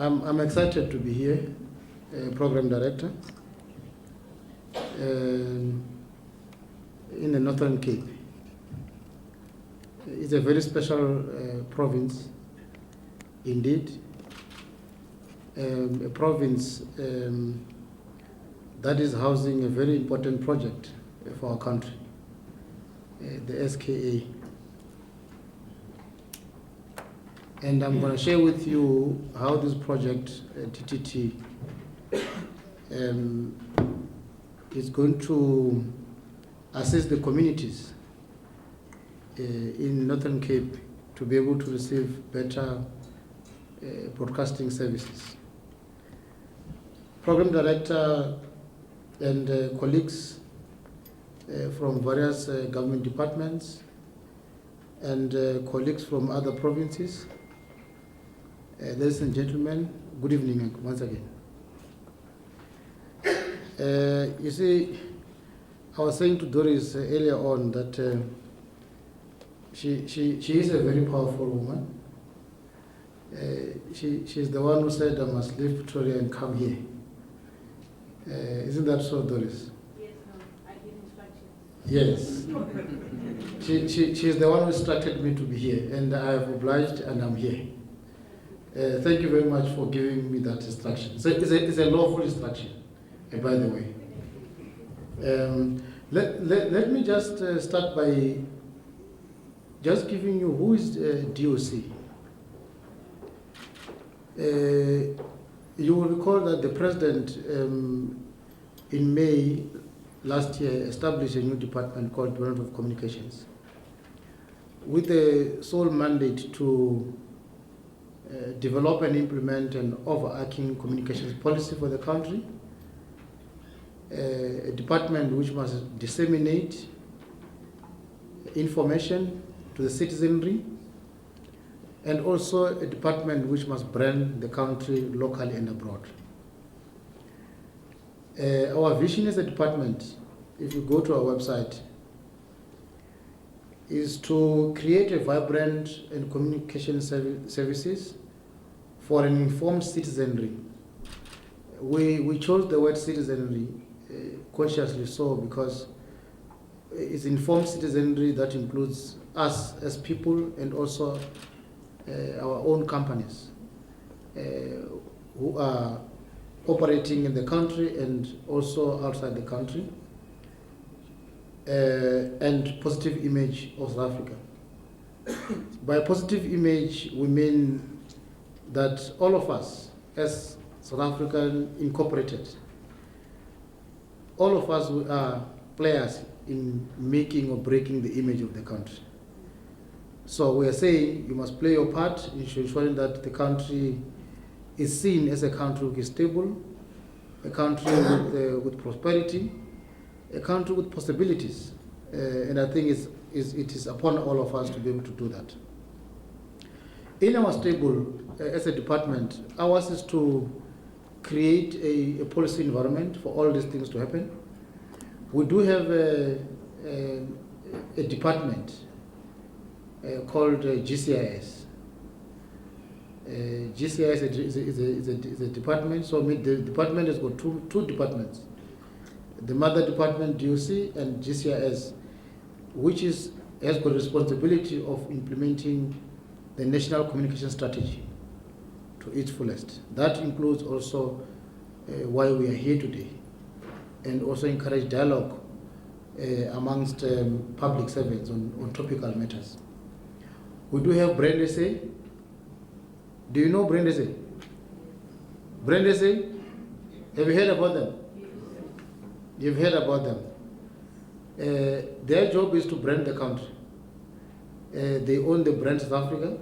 I'm excited to be here, Program Director, in the Northern Cape. It's a very special province, indeed. A province that is housing a very important project for our country, the SKA. And I'm going to share with you how this project, TTT, is going to assist the communities in Northern Cape to be able to receive better broadcasting services. Program Director and colleagues from various government departments and colleagues from other provinces, ladies and gentlemen, good evening once again. You see, I was saying to Doris earlier on that she is a very powerful woman. She's the one who said I must leave Pretoria and come here. Isn't that so, Doris? Yes, no, I give instructions. Yes. She's the one who instructed me to be here, and I have obliged, and I'm here. Thank you very much for giving me that instruction. So it's a lawful instruction, by the way. Let me just start by just giving you who is DOC. You will recall that the President in May last year established a new department called Department of Communications with the sole mandate to develop and implement an overarching communications policy for the country, a department which must disseminate information to the citizenry, and also a department which must brand the country locally and abroad. Our vision as a department, if you go to our website, is to create a vibrant and communication services for an informed citizenry. We chose the word citizenry consciously so because it's informed citizenry that includes us as people and also our own companies who are operating in the country and also outside the country, and positive image of South Africa. By positive image, we mean that all of us as South African Incorporated, all of us are players in making or breaking the image of the country. So we are saying you must play your part in ensuring that the country is seen as a country which is stable, a country with prosperity, a country with possibilities. And I think it is upon all of us to be able to do that. In our stable, as a department, ours is to create a policy environment for all these things to happen. We do have a department called GCIS. GCIS is a department, so the department has got two departments. The mother department, DOC, and GCIS, which has got responsibility of implementing the National Communication Strategy to its fullest. That includes also why we are here today, and also encourage dialogue amongst public servants on topical matters. We do have Brand SA. Do you know Brand SA? Brand SA? Have you heard about them? You've heard about them. Their job is to brand the country. They own the brand South Africa.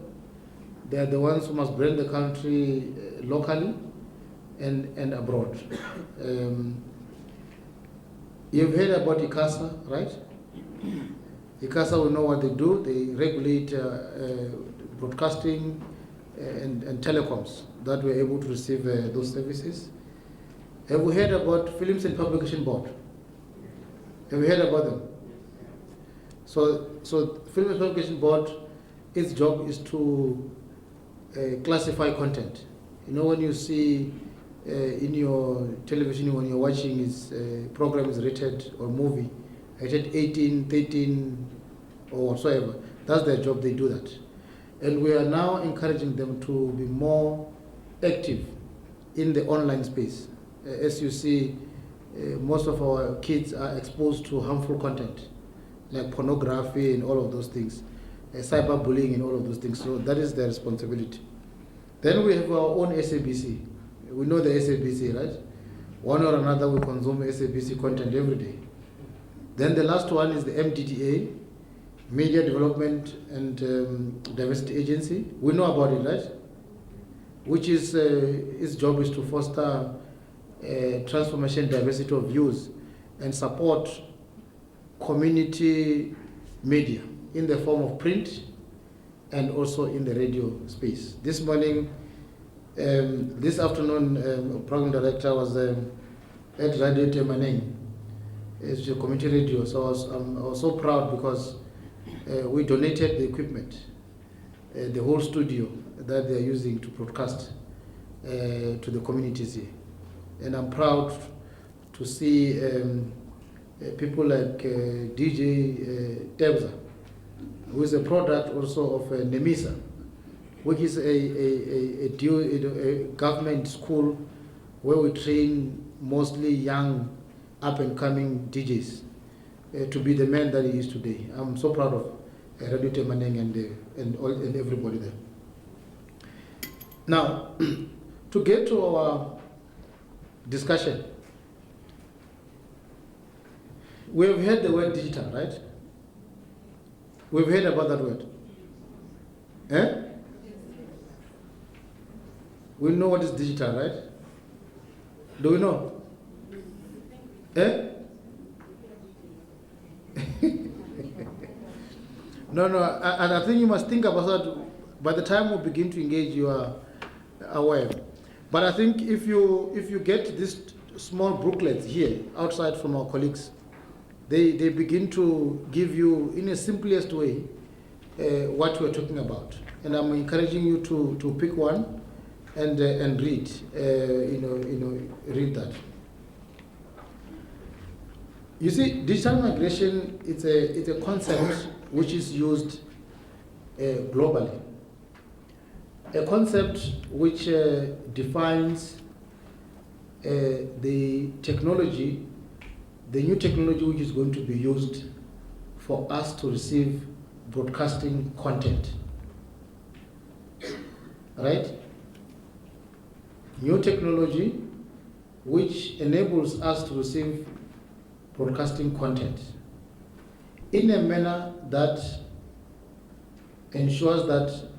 They are the ones who must brand the country locally and abroad. You've heard about ICASA, right? ICASA will know what they do. They regulate broadcasting and telecoms that we're able to receive those services. Have we heard about Films and Publication Board? Have you heard about them? So Film and Publication Board, its job is to classify content You know, when you see in your television, when you're watching his program is rated, or movie, rated 18, 13, or whatsoever, that's their job, they do that. And we are now encouraging them to be more active in the online space. As you see, most of our kids are exposed to harmful content, like pornography and all of those things, cyberbullying and all of those things. So that is their responsibility. Then we have our own SABC. We know the SABC, right? One or another we consume SABC content every day. Then the last one is the MDDA, Media Development and Diversity Agency. We know about it, right? Which is, its job is to foster transformation, diversity of views, and support community media in the form of print and also in the radio space. This morning, this afternoon, program director was at Radio Temaneng. It's a community radio, so I was so proud because we donated the equipment, the whole studio that they are using to broadcast to the communities here. And I'm proud to see people like DJ Tebza, who is a product also of Nemisa, which is a government school where we train mostly young up-and-coming DJs to be the man that he is today. I'm so proud of Radio Temaneng and everybody there. Now, to get to our discussion, we have heard the word digital, right? We've heard about that word. Eh? We know what is digital, right? Do we know? Eh? No, and I think you must think about that. By the time we begin to engage, you are aware. But I think if you get these small booklets here outside from our colleagues, they begin to give you, in the simplest way, what we're talking about. And I'm encouraging you to pick one and read, read that. You see, digital migration, it's a concept which is used globally. A concept which defines the technology, the new technology which is going to be used for us to receive broadcasting content. Right? New technology which enables us to receive broadcasting content in a manner that ensures that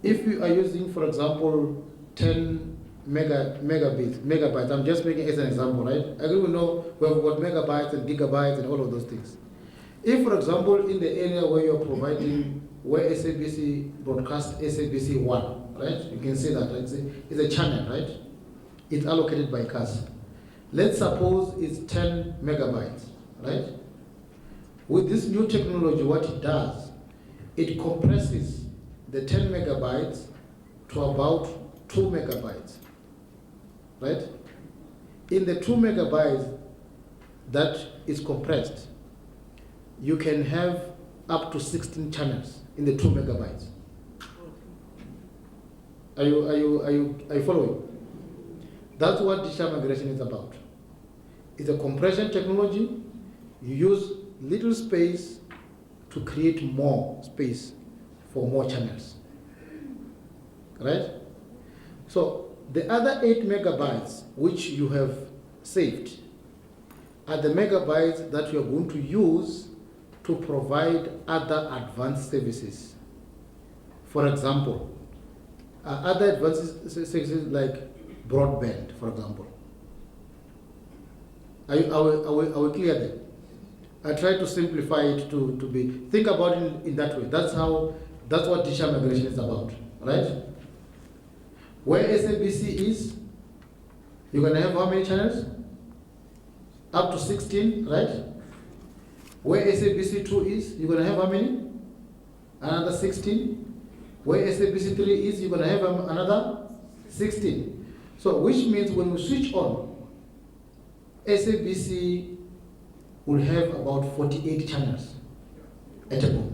if we are using, for example, 10 megabytes, I'm just making it as an example, right? I think we know we have got megabytes and gigabytes and all of those things. If, for example, in the area where you're providing, where SABC broadcasts SABC 1, right? You can see that, right? It's a channel, right? It's allocated by CAS. Let's suppose it's 10 megabytes, right? With this new technology, what it does, it compresses the 10 megabytes to about 2 megabytes, right? In the 2 megabytes that is compressed, you can have up to 16 channels in the 2 megabytes. Are you following? That's what digital migration is about. It's a compression technology. You use little space to create more space for more channels, right? So the other 8 megabytes which you have saved are the megabytes that you are going to use to provide other advanced services. For example, other advanced services like broadband, for example. Are we clear there? I try to simplify it to be, think about it in that way. That's what digital migration is about, right? Where SABC is, you're going to have how many channels? Up to 16, right? Where SABC 2 is, you're going to have how many? Another 16. Where SABC3 is, you're going to have another 16. So which means when we switch on, SABC will have about 48 channels at a go.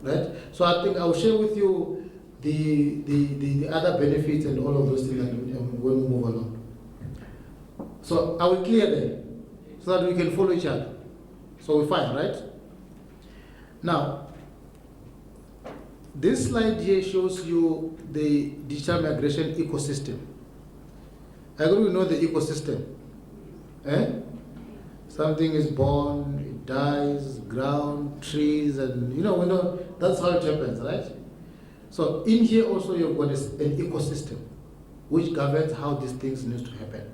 Right? So I think I'll share with you the other benefits and all of those things when we move along. So I will clear them so that we can follow each other. So we're fine, right? Now, this slide here shows you the digital migration ecosystem. I agree we know the ecosystem. Something is born, it dies, ground, trees, and we know that's how it happens, right? So in here also you've got an ecosystem which governs how these things need to happen.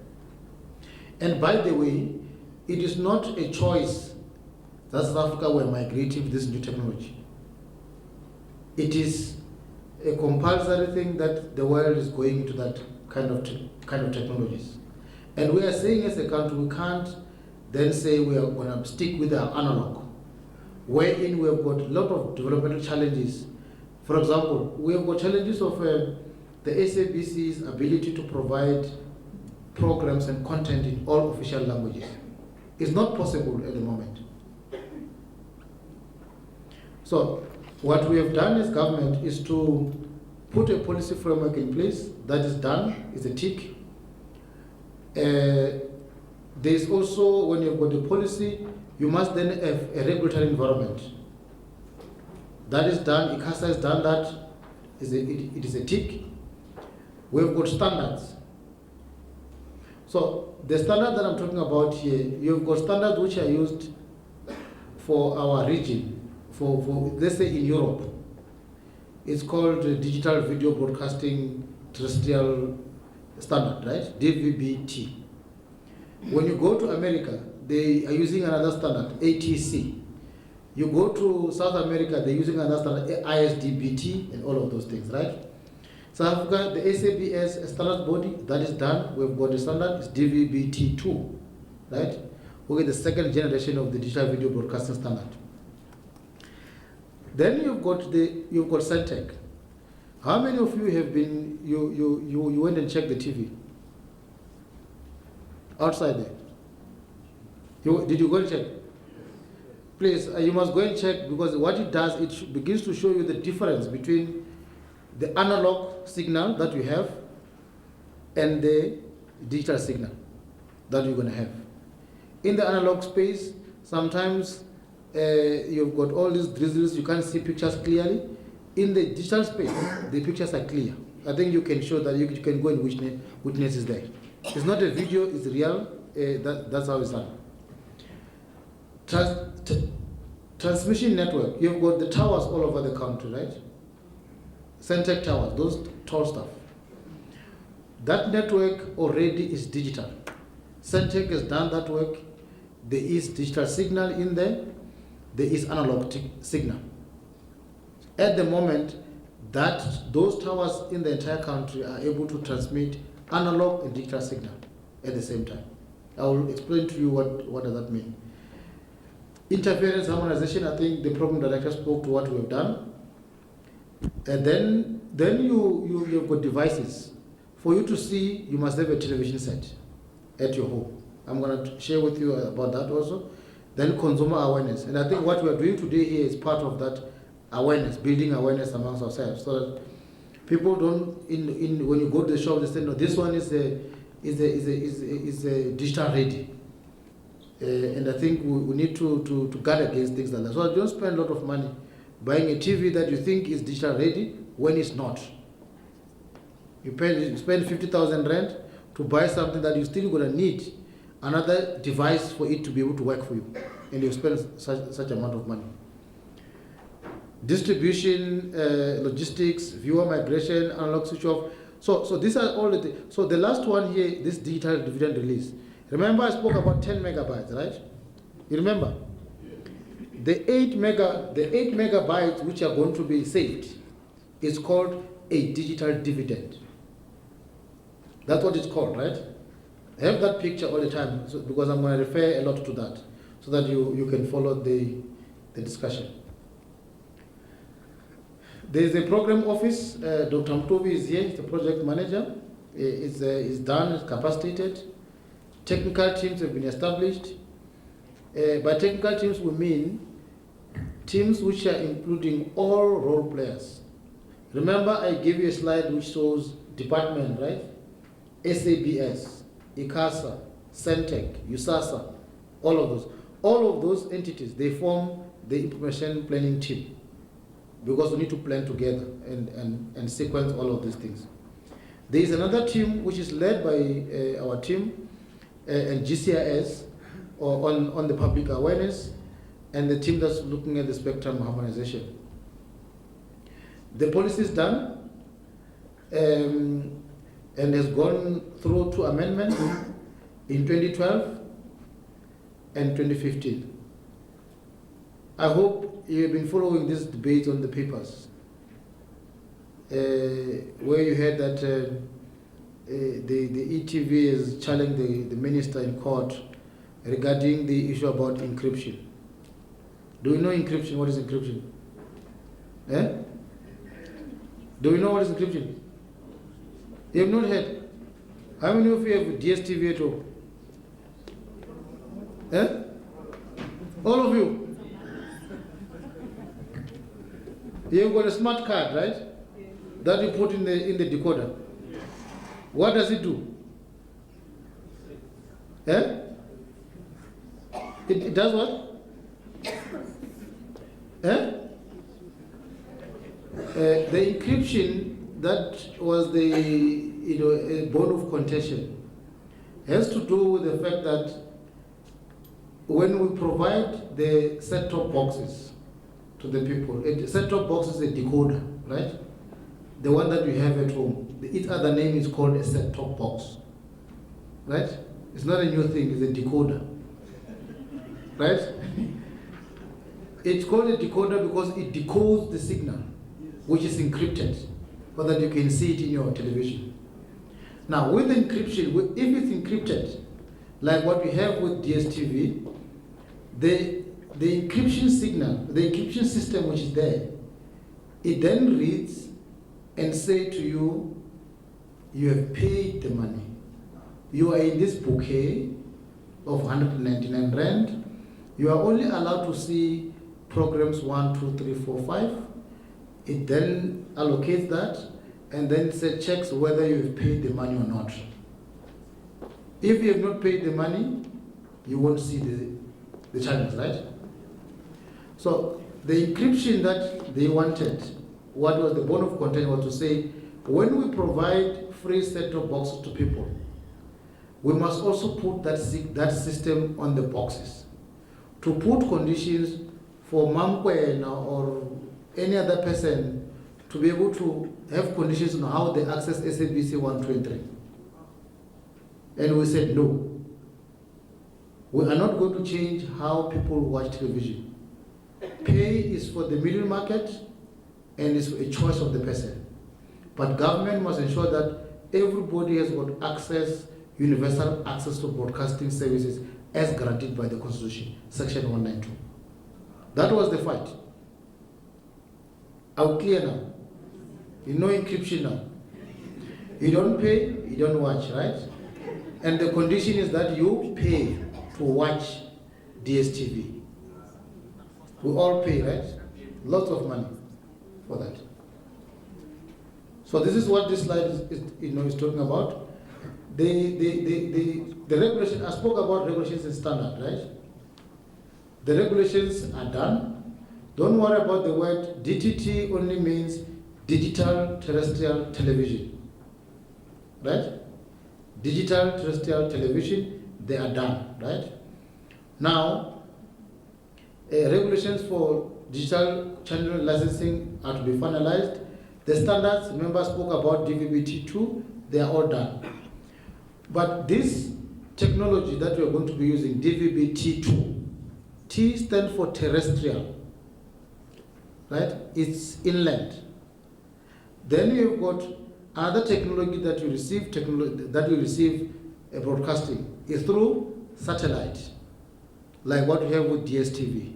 And by the way, it is not a choice that South Africa were migrating to this new technology. It is a compulsory thing that the world is going into that kind of technologies. And we are saying as a country, we can't then say we are going to stick with our analog, wherein we have got a lot of developmental challenges. For example, we have got challenges of the SABC's ability to provide programs and content in all official languages. It's not possible at the moment. So what we have done as government is to put a policy framework in place. That is done, it's a tick. There's also, when you've got the policy, you must then have a regulatory environment. That is done, ICASA has done that, it is a tick. We've got standards. So the standard that I'm talking about here, you've got standards which are used for our region, for let's say in Europe. It's called Digital Video Broadcasting Terrestrial Standard, right? DVB-T. When you go to America, they are using another standard, ATC. You go to South America, they're using another standard, ISDBT, and all of those things, right? South Africa, the SABS standard body, that is done. We've got the standard, it's DVB-T2, right? We get the second generation of the digital video broadcasting standard. Then you've got Centec. How many of you have been, you went and checked the TV? Outside there. Did you go and check? Please, you must go and check, because what it does, it begins to show you the difference between the analog signal that you have and the digital signal that you're going to have. In the analog space, sometimes you've got all these drizzles, you can't see pictures clearly. In the digital space, the pictures are clear. I think you can show that you can go and witness is there. It's not a video, it's real. That's how it's done. Transmission network, you've got the towers all over the country, right? Centec towers, those tall stuff. That network already is digital. Centec has done that work. There is digital signal in there. There is analog signal. At the moment, those towers in the entire country are able to transmit analog and digital signal at the same time. I will explain to you what does that mean. Interference harmonization, I think the program director spoke to what we have done. And then you've got devices. For you to see, you must have a television set at your home. I'm going to share with you about that also. Then consumer awareness. And I think what we are doing today here is part of that awareness, building awareness amongst ourselves, so that people don't, when you go to the shop, they say, no, this one is a digital ready. And I think we need to guard against things like that. So don't spend a lot of money buying a TV that you think is digital ready when it's not. You spend 50,000 rand to buy something that you're still going to need another device for it to be able to work for you, and you spend such amount of money. Distribution, logistics, viewer migration, analog switch off. So these are all the. So the last one here, this digital dividend release. Remember I spoke about 10 megabytes, right? You remember? The 8 megabytes which are going to be saved is called a digital dividend. That's what it's called, right? I have that picture all the time, because I'm going to refer a lot to that, so that you can follow the discussion. There's a program office. Dr. Mtovi is here. He's the project manager. Is done. Is capacitated. Technical teams have been established. By technical teams, we mean teams which are including all role players. Remember, I gave you a slide which shows department, right? SABS, ICASA, Centec, USASA, all of those. All of those entities, they form the information planning team, because we need to plan together and sequence all of these things. There is another team which is led by our team and GCIS on the public awareness, and the team that's looking at the spectrum harmonization. The policy is done and has gone through 2 amendments in 2012 and 2015. I hope you have been following this debate on the papers, where you heard that the ETV is challenging the minister in court regarding the issue about encryption. Do you know encryption? What is encryption? Eh? Do you know what is encryption? You have not heard? How many of you have DSTV at home? Eh? All of you? You've got a smart card, right? That you put in the decoder. What does it do? Eh? It does what? Eh? The encryption that was a bone of contention has to do with the fact that when we provide the set-top boxes to the people, a set-top box is a decoder, right? The one that we have at home. Its other name is called a set-top box, right? It's not a new thing, it's a decoder, right? It's called a decoder because it decodes the signal, which is encrypted, so that you can see it in your television. Now, with encryption, if it's encrypted, like what we have with DSTV, the encryption signal, the encryption system which is there, it then reads and say to you, you have paid the money. You are in this bouquet of 199 rand. You are only allowed to see programs 1, 2, 3, 4, 5. It then allocates that and then checks whether you have paid the money or not. If you have not paid the money, you won't see the channels, right? So the encryption that they wanted, what was the bone of contention, was to say, when we provide free set-top boxes to people, we must also put that system on the boxes. To put conditions for Mamkwena or any other person to be able to have conditions on how they access SABC 123. And we said no. We are not going to change how people watch television. Pay is for the middle market and is a choice of the person. But government must ensure that everybody has got access, universal access to broadcasting services as guaranteed by the Constitution, Section 192. That was the fight. Are we clear now? You know encryption now. You don't pay, you don't watch, right? And the condition is that you pay to watch DSTV. We all pay, right? Lots of money for that. So this is what this slide is talking about. The regulation, I spoke about regulations and standard, right? The regulations are done. Don't worry about the word. DTT only means digital terrestrial television, right? Digital terrestrial television, they are done, right? Now, regulations for digital channel licensing are to be finalized. The standards, remember, spoke about DVB-T2, they are all done. But this technology that we are going to be using, DVB-T2, T stands for terrestrial, right? It's inland. Then you've got other technology that you receive, broadcasting is through satellite, like what we have with DSTV.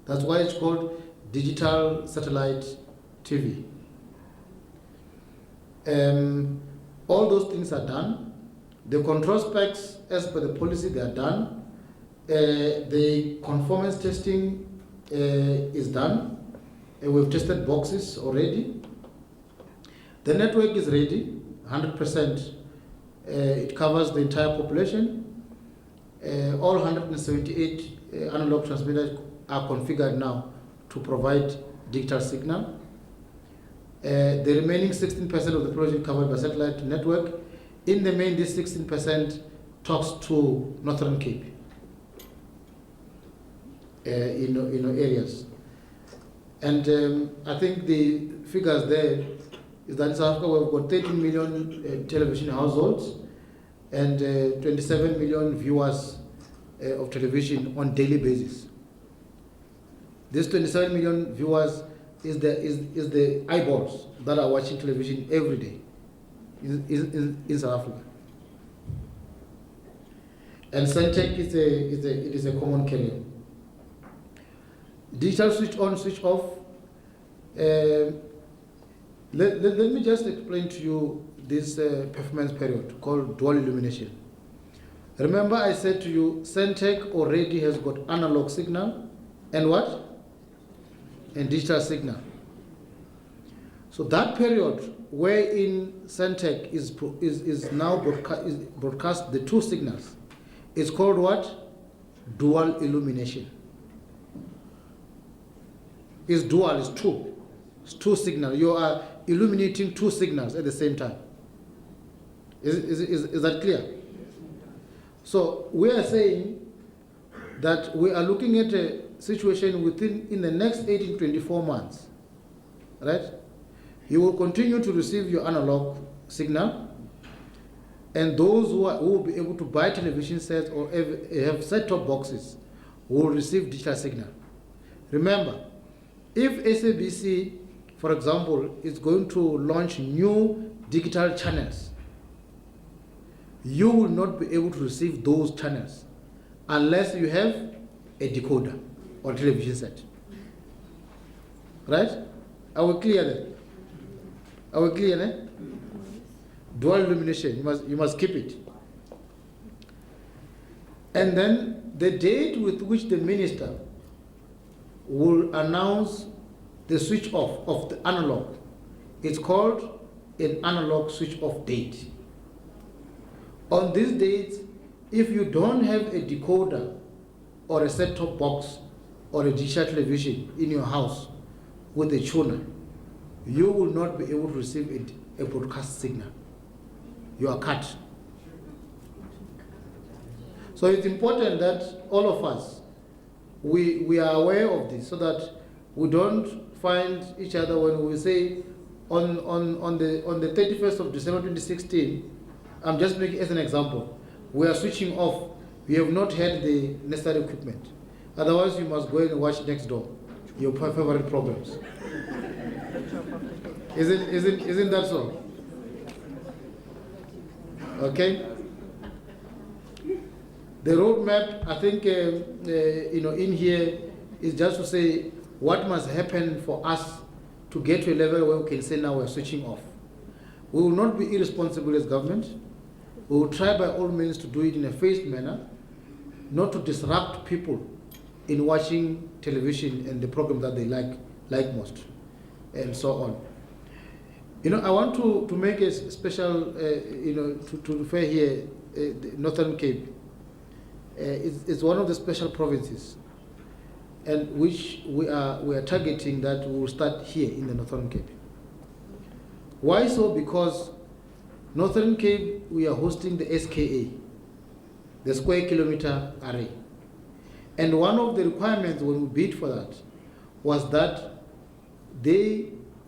That's why it's called digital satellite TV. All those things are done. The control specs, as per the policy, they are done. The conformance testing is done. We've tested boxes already. The network is ready, 100%. It covers the entire population. All 178 analog transmitters are configured now to provide digital signal. The remaining 16% of the population covered by satellite network. In the main, this 16% talks to Northern Cape in areas. And I think the figures there is that in South Africa we've got 13 million television households and 27 million viewers of television on daily basis. This 27 million viewers is the eyeballs that are watching television every day in South Africa. And Centec is a common carrier. Digital switch on, switch off. Let me just explain to you this performance period called dual illumination. Remember I said to you, Centec already has got analog signal and what? And digital signal. So that period wherein Centec is now broadcast the two signals is called what? Dual illumination. Is dual, is two. It's two signals. You are illuminating two signals at the same time. Is that clear? So we are saying that we are looking at a situation in the next 18 to 24 months, right? You will continue to receive your analog signal, and those who will be able to buy television sets or have set-top boxes will receive digital signal. Remember, if SABC, for example, is going to launch new digital channels, you will not be able to receive those channels unless you have a decoder or television set. Right? Are we clear there? Are we clear there? Dual illumination, you must keep it. And then the date with which the minister will announce the switch off of the analog, it's called an analog switch off date. On this date, if you don't have a decoder or a set-top box or a digital television in your house with a tuner, you will not be able to receive a broadcast signal. You are cut. So it's important that all of us, we are aware of this so that we don't find each other when we say on the 31st of December 2016, I'm just making as an example, we are switching off, we have not had the necessary equipment. Otherwise you must go and watch next door, your favorite programs. Isn't that so? Okay? The roadmap, I think, in here is just to say what must happen for us to get to a level where we can say now we're switching off. We will not be irresponsible as government. We will try by all means to do it in a phased manner, not to disrupt people in watching television and the program that they like most, and so on. I want to make a special, to refer here, the Northern Cape. It's one of the special provinces, and which we are targeting that we will start here in the Northern Cape. Why so? Because Northern Cape, we are hosting the SKA, the Square Kilometer Array. And one of the requirements when we bid for that was that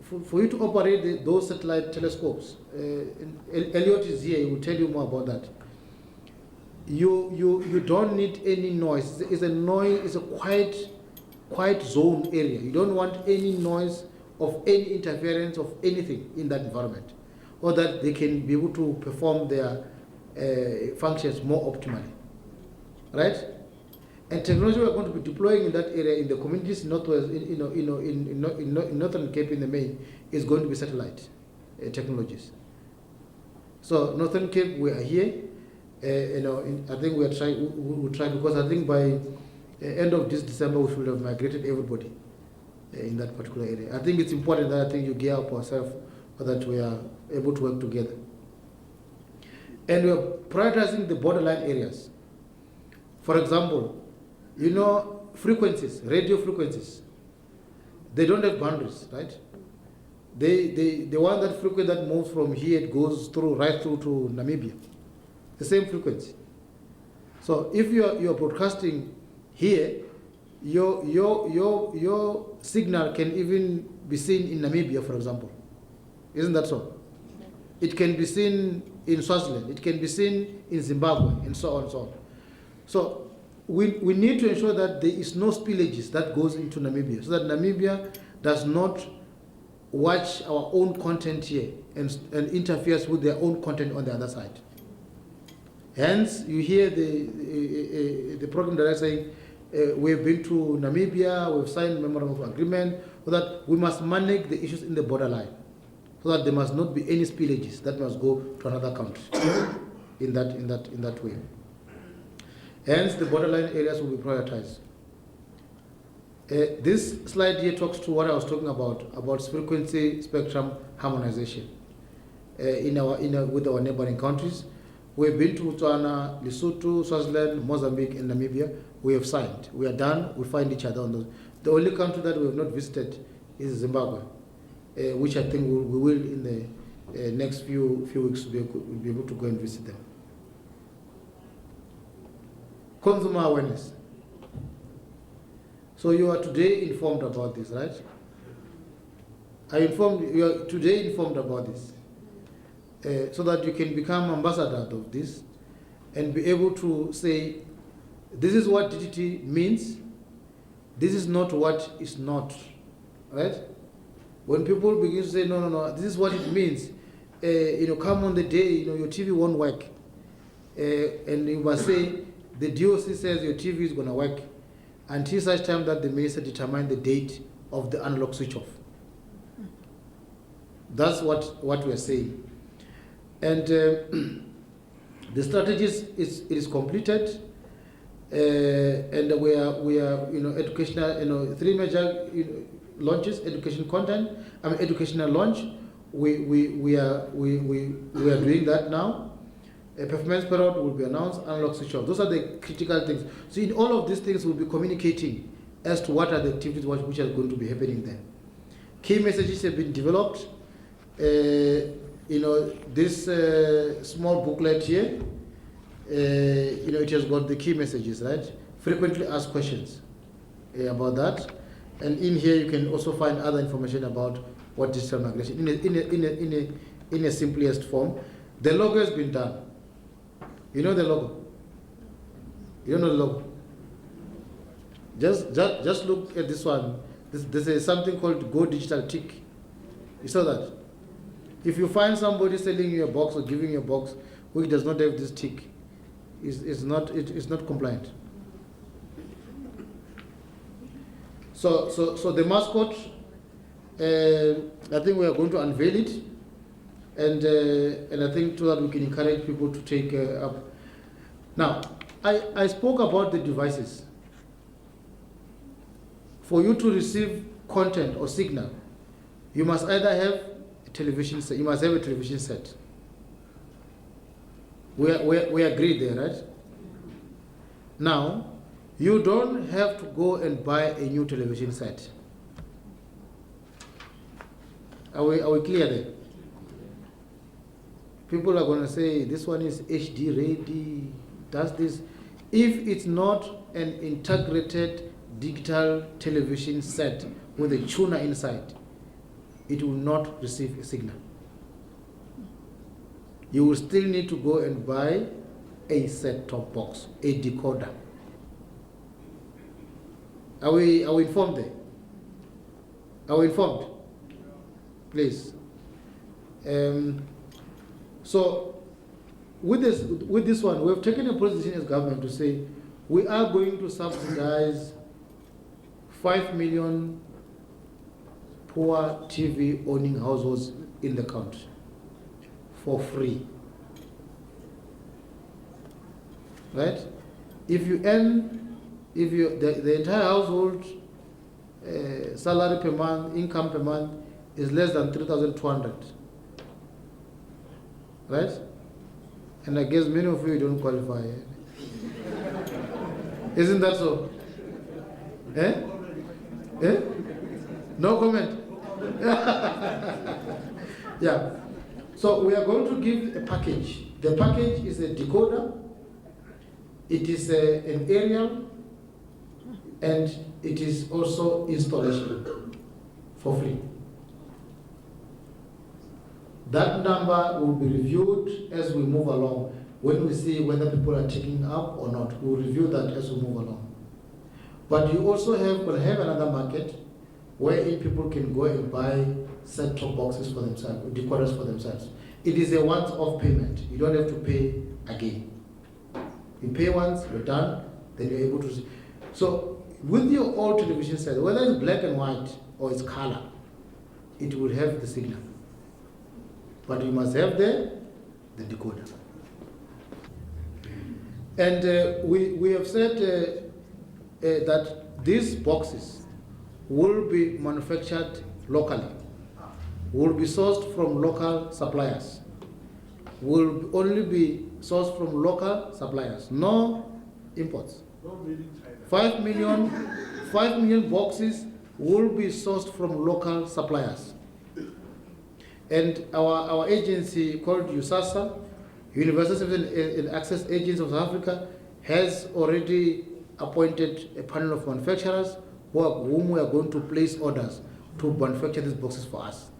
for you to operate those satellite telescopes, Elliot is here, he will tell you more about that. You don't need any noise. It's a quiet zone area. You don't want any noise of any interference of anything in that environment, or that they can be able to perform their functions more optimally, right? And technology we're going to be deploying in that area in the communities in northwest, in Northern Cape in the main, is going to be satellite technologies. So Northern Cape, we are here. I think we are trying. We'll try, because I think by end of this December we should have migrated everybody in that particular area. I think it's important that you gear up ourselves so that we are able to work together. And we are prioritizing the borderline areas. For example, frequencies, radio frequencies, they don't have boundaries, right? They want that frequency that moves from here, it goes through right through to Namibia, the same frequency. So if you are broadcasting here, your signal can even be seen in Namibia, for example. Isn't that so? It can be seen in Swaziland, it can be seen in Zimbabwe, and so on and so on. So we need to ensure that there is no spillages that goes into Namibia, so that Namibia does not watch our own content here and interferes with their own content on the other side. Hence, you hear the program director saying, we've been to Namibia, we've signed a memorandum of agreement, so that we must manage the issues in the borderline, so that there must not be any spillages that must go to another country in that way. Hence, the borderline areas will be prioritized. This slide here talks to what I was talking about frequency spectrum harmonization with our neighboring countries. We've been to Botswana, Lesotho, Swaziland, Mozambique, and Namibia. We have signed. We are done. We find each other on those. The only country that we have not visited is Zimbabwe, which I think we will in the next few weeks we'll be able to go and visit them. Consumer awareness. So you are today informed about this, right? You are today informed about this, so that you can become ambassador of this and be able to say, this is what DTT means, this is not what is not, right? When people begin to say, no, this is what it means, come on the day, your TV won't work, and you must say, the DOC says your TV is going to work until such time that the minister determines the date of the analog switch off. That's what we are saying. And the strategy is completed, and we are educational, 3 major launches: education content, educational launch. We are doing that now. A performance period will be announced, analog switch off. Those are the critical things. So in all of these things, we'll be communicating as to what are the activities which are going to be happening there. Key messages have been developed. This small booklet here, it has got the key messages, right? Frequently asked questions about that. And in here, you can also find other information about what digital migration in a simplest form. The logo has been done. You know the logo? You don't know the logo? Just look at this one. This is something called Go Digital Tick. You saw that? If you find somebody selling you a box or giving you a box which does not have this tick, it's not compliant. So the mascot, I think we are going to unveil it. And I think so that we can encourage people to take up. Now, I spoke about the devices. For you to receive content or signal, you must either have a television set. You must have a television set. We agree there, right? Now, you don't have to go and buy a new television set. Are we clear there? People are going to say, this one is HD ready, does this. If it's not an integrated digital television set with a tuner inside, it will not receive a signal. You will still need to go and buy a set-top box, a decoder. Are we informed there? Are we informed? Please. So with this one, we have taken a position as government to say we are going to subsidize 5 million poor TV owning households in the country for free. Right? If you earn, the entire household salary per month, income per month is less than 3,200. Right? And I guess many of you don't qualify. Isn't that so? Eh? Eh? No comment? Yeah. So we are going to give a package. The package is a decoder, it is an aerial, and it is also installation for free. That number will be reviewed as we move along. When we see whether people are taking up or not, we'll review that as we move along. But you also will have another market wherein people can go and buy set-top boxes for themselves, decoders for themselves. It is a once-off payment. You don't have to pay again. You pay once, you're done, then you're able to see. So with your old television set, whether it's black and white or it's color, it will have the signal. But you must have the decoder. And we have said that these boxes will be manufactured locally, will be sourced from local suppliers, will only be sourced from local suppliers, no imports. 5 million boxes will be sourced from local suppliers. And our agency called USASA, Universal Service and Access Agency of South Africa, has already appointed a panel of manufacturers whom we are going to place orders to manufacture these boxes for us.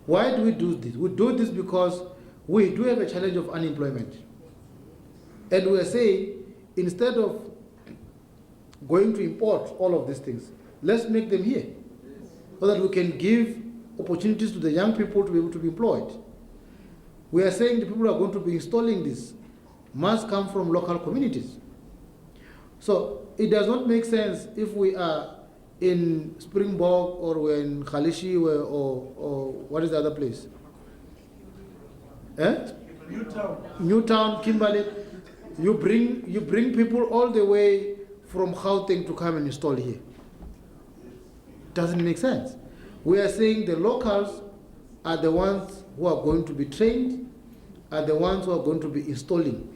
Why do we do this? We do this because we do have a challenge of unemployment. And we are saying, instead of going to import all of these things, let's make them here, so that we can give opportunities to the young people to be able to be employed. We are saying the people who are going to be installing this must come from local communities. So it does not make sense if we are in Springbok or we're in Khalishi or what is the other place? Eh? Newtown, Kimberley. You bring people all the way from Gauteng to come and install here. Doesn't make sense. We are saying the locals are the ones who are going to be trained, are the ones who are going to be installing.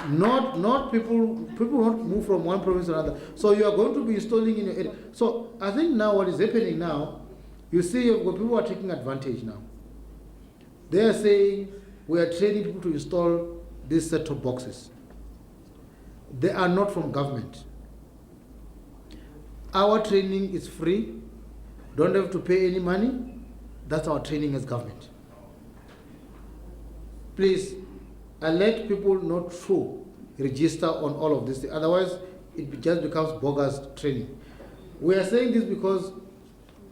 Not people not move from one province to another. So you are going to be installing in your area. So I think now what is happening now, you see people are taking advantage now. They are saying we are training people to install these set-top boxes. They are not from government. Our training is free. Don't have to pay any money. That's our training as government. Please, let people not to register on all of this. Otherwise, it just becomes bogus training. We are saying this because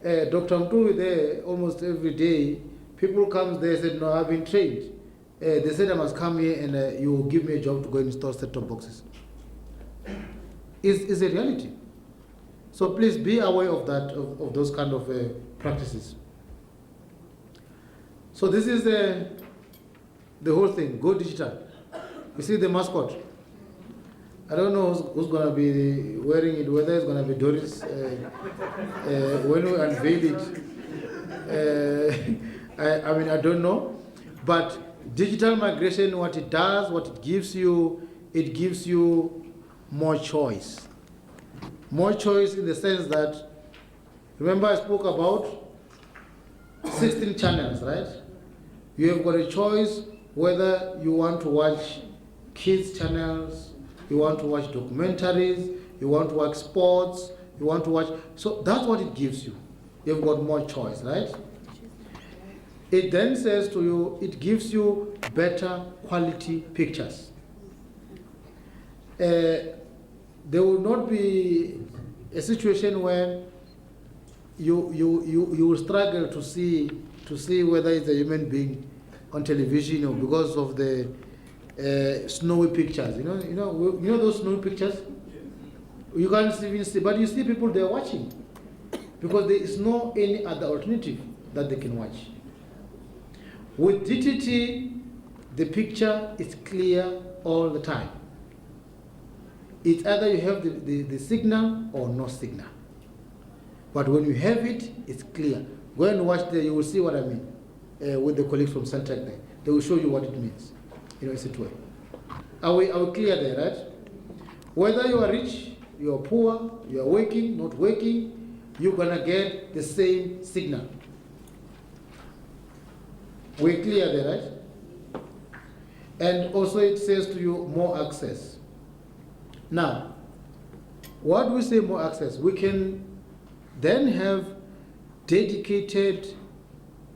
Dr. Mtu there almost every day, people come there and say, no, I've been trained. They said I must come here and you will give me a job to go and install set-top boxes. It's a reality. So please be aware of that, of those kind of practices. So this is the whole thing, go digital. You see the mascot. I don't know who's going to be wearing it, whether it's going to be Doris when we unveil it. I mean, I don't know. But digital migration, what it does, what it gives you more choice. More choice in the sense that, remember I spoke about 16 channels, right? You have got a choice whether you want to watch kids channels, you want to watch documentaries, you want to watch sports, you want to watch, so that's what it gives you. You've got more choice, right? It then says to you, it gives you better quality pictures. There will not be a situation where you will struggle to see whether it's a human being on television or because of the snowy pictures. You know those snowy pictures. You can't even see, but you see people there watching, because there is no any other alternative that they can watch. With DTT, the picture is clear all the time. It's either you have the signal or no signal. But when you have it, it's clear. Go and watch there, you will see what I mean. With the colleagues from Centec there. They will show you what it means. It's a way. Are we clear there, right? Whether you are rich, you are poor, you are working, not working, you're gonna get the same signal. We're clear there, right? And also it says to you more access. Now, what do we say more access? We can then have dedicated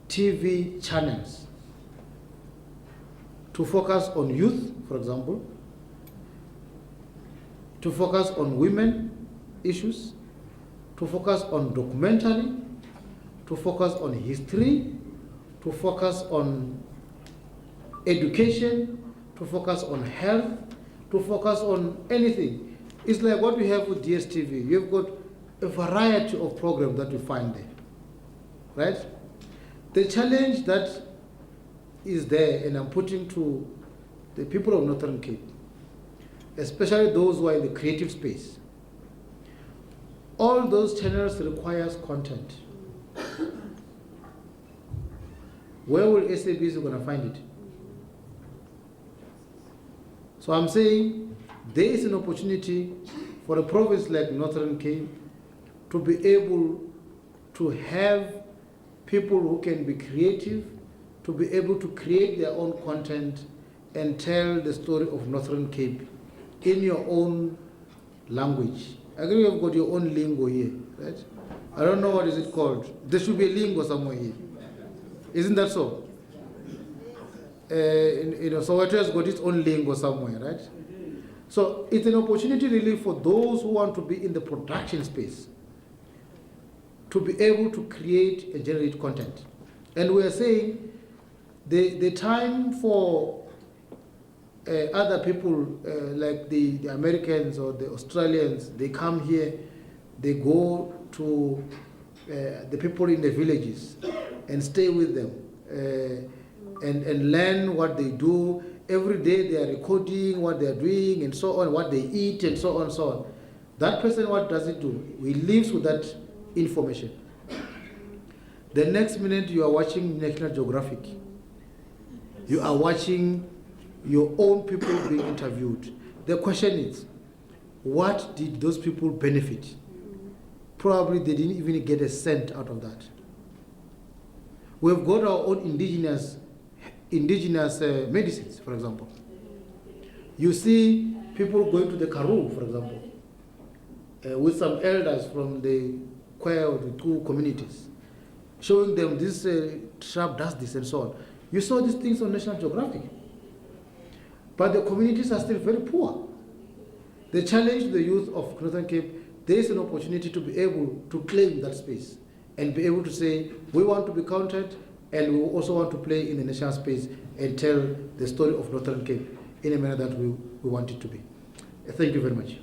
TV channels to focus on youth, for example, to focus on women issues, to focus on documentary, to focus on history, to focus on education, to focus on health, to focus on anything. It's like what we have with DSTV. You've got a variety of programs that you find there, right? The challenge that is there, and I'm putting to the people of Northern Cape, especially those who are in the creative space, all those channels requires content. Where will SABC going to find it? So I'm saying there is an opportunity for a province like Northern Cape to be able to have people who can be creative, to be able to create their own content and tell the story of Northern Cape in your own language. I agree you've got your own lingo here, right? I don't know what is it called. There should be a lingo somewhere here. Isn't that so? Soweto has got its own lingo somewhere, right? So it's an opportunity really for those who want to be in the production space to be able to create and generate content. And we are saying the time for other people like the Americans or the Australians, they come here, they go to the people in the villages and stay with them and learn what they do. Every day they are recording what they are doing and so on, what they eat and so on and so on. That person, what does it do? He lives with that information. The next minute you are watching National Geographic. You are watching your own people being interviewed. The question is, what did those people benefit? Probably they didn't even get a cent out of that. We've got our own indigenous medicines, for example. You see people going to the Karoo, for example, with some elders from the Kwaya or the two communities, showing them this shrub does this and so on. You saw these things on National Geographic. But the communities are still very poor. The challenge to the youth of Northern Cape, there is an opportunity to be able to claim that space and be able to say, we want to be counted and we also want to play in the national space and tell the story of Northern Cape in a manner that we want it to be. Thank you very much.